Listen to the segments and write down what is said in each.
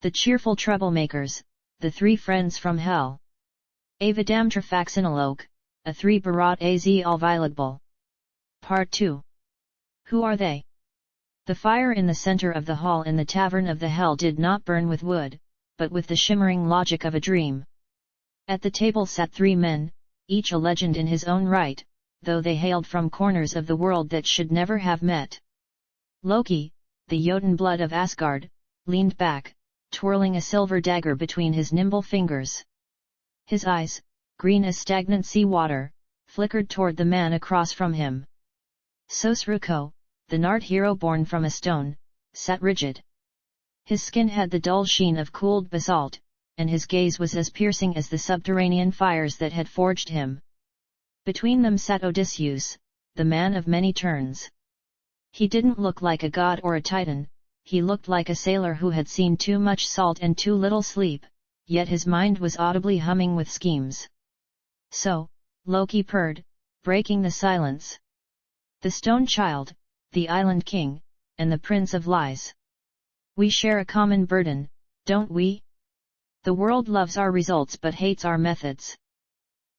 The Cheerful Troublemakers, the three friends from hell. Avadam Trafaxinalog, a 3 Barat Az Alvilagble. Part 2. Who are they? The fire in the center of the hall in the tavern of the hell did not burn with wood, but with the shimmering logic of a dream. At the table sat 3 men, each a legend in his own right, though they hailed from corners of the world that should never have met. Loki, the Jotun blood of Asgard, leaned back, twirling a silver dagger between his nimble fingers. His eyes, green as stagnant sea water, flickered toward the man across from him. Sosruko, the Nart hero born from a stone, sat rigid. His skin had the dull sheen of cooled basalt, and his gaze was as piercing as the subterranean fires that had forged him. Between them sat Odysseus, the man of many turns. He didn't look like a god or a titan, he looked like a sailor who had seen too much salt and too little sleep, yet his mind was audibly humming with schemes. So, Loki purred, breaking the silence. The Stone Child, the Island King, and the Prince of Lies. We share a common burden, don't we? The world loves our results but hates our methods.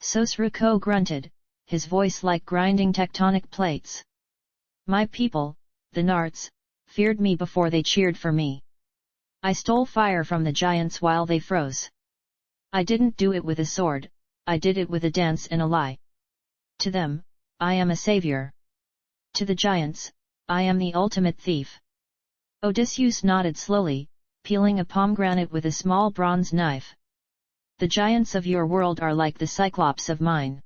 Sosruko grunted, his voice like grinding tectonic plates. My people, the Narts, feared me before they cheered for me. I stole fire from the giants while they froze. I didn't do it with a sword, I did it with a dance and a lie. To them, I am a savior. To the giants, I am the ultimate thief. Odysseus nodded slowly, peeling a pomegranate with a small bronze knife. The giants of your world are like the cyclops of mine.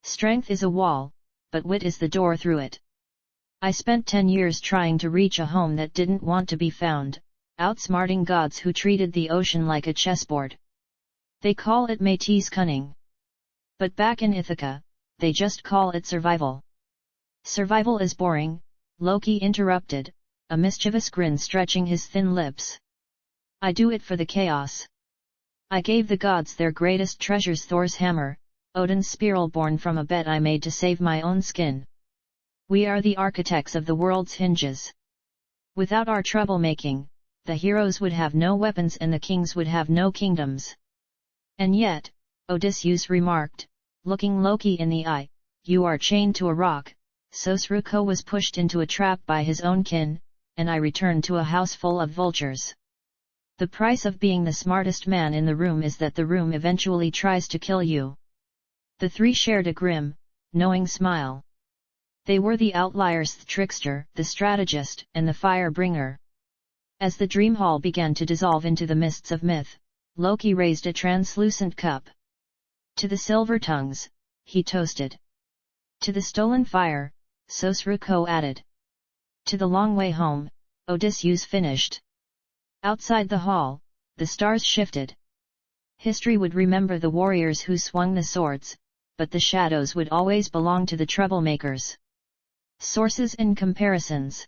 Strength is a wall, but wit is the door through it. I spent 10 years trying to reach a home that didn't want to be found, outsmarting gods who treated the ocean like a chessboard. They call it Métis cunning. But back in Ithaca, they just call it survival. Survival is boring, Loki interrupted, a mischievous grin stretching his thin lips. I do it for the chaos. I gave the gods their greatest treasures, Thor's hammer, Odin's spiral born from a bet I made to save my own skin. We are the architects of the world's hinges. Without our troublemaking, the heroes would have no weapons and the kings would have no kingdoms. And yet, Odysseus remarked, looking Loki in the eye, you are chained to a rock. Sosruko was pushed into a trap by his own kin, and I returned to a house full of vultures. The price of being the smartest man in the room is that the room eventually tries to kill you. The 3 shared a grim, knowing smile. They were the outliers, the trickster, the strategist, and the fire-bringer. As the dream hall began to dissolve into the mists of myth, Loki raised a translucent cup. To the silver tongues, he toasted. To the stolen fire, Sosruko added. To the long way home, Odysseus finished. Outside the hall, the stars shifted. History would remember the warriors who swung the swords, but the shadows would always belong to the troublemakers. Sources and comparisons.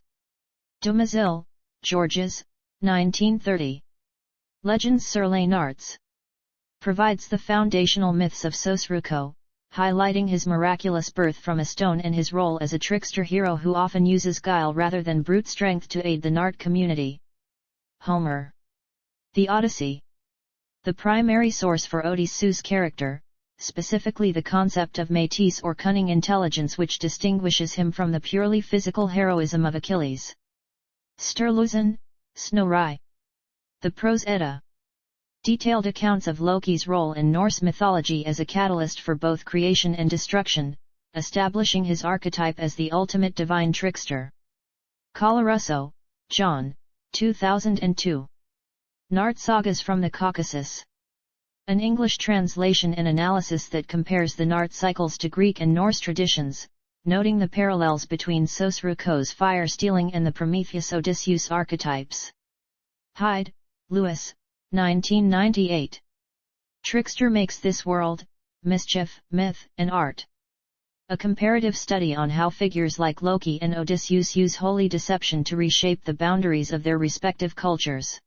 Dumazil, Georges, 1930. Legends sur les Narts. Provides the foundational myths of Sosruko, highlighting his miraculous birth from a stone and his role as a trickster hero who often uses guile rather than brute strength to aid the Nart community. Homer. The Odyssey. The primary source for Odysseus' character, specifically the concept of Métis or cunning intelligence which distinguishes him from the purely physical heroism of Achilles. Sturluson, Snorri. The Prose Edda. Detailed accounts of Loki's role in Norse mythology as a catalyst for both creation and destruction, establishing his archetype as the ultimate divine trickster. Colarusso, John, 2002. Nart Sagas from the Caucasus. An English translation and analysis that compares the Nart cycles to Greek and Norse traditions, noting the parallels between Sosruko's fire-stealing and the Prometheus-Odysseus archetypes. Hyde, Lewis, 1998. Trickster Makes This World, Mischief, Myth, and Art. A comparative study on how figures like Loki and Odysseus use holy deception to reshape the boundaries of their respective cultures.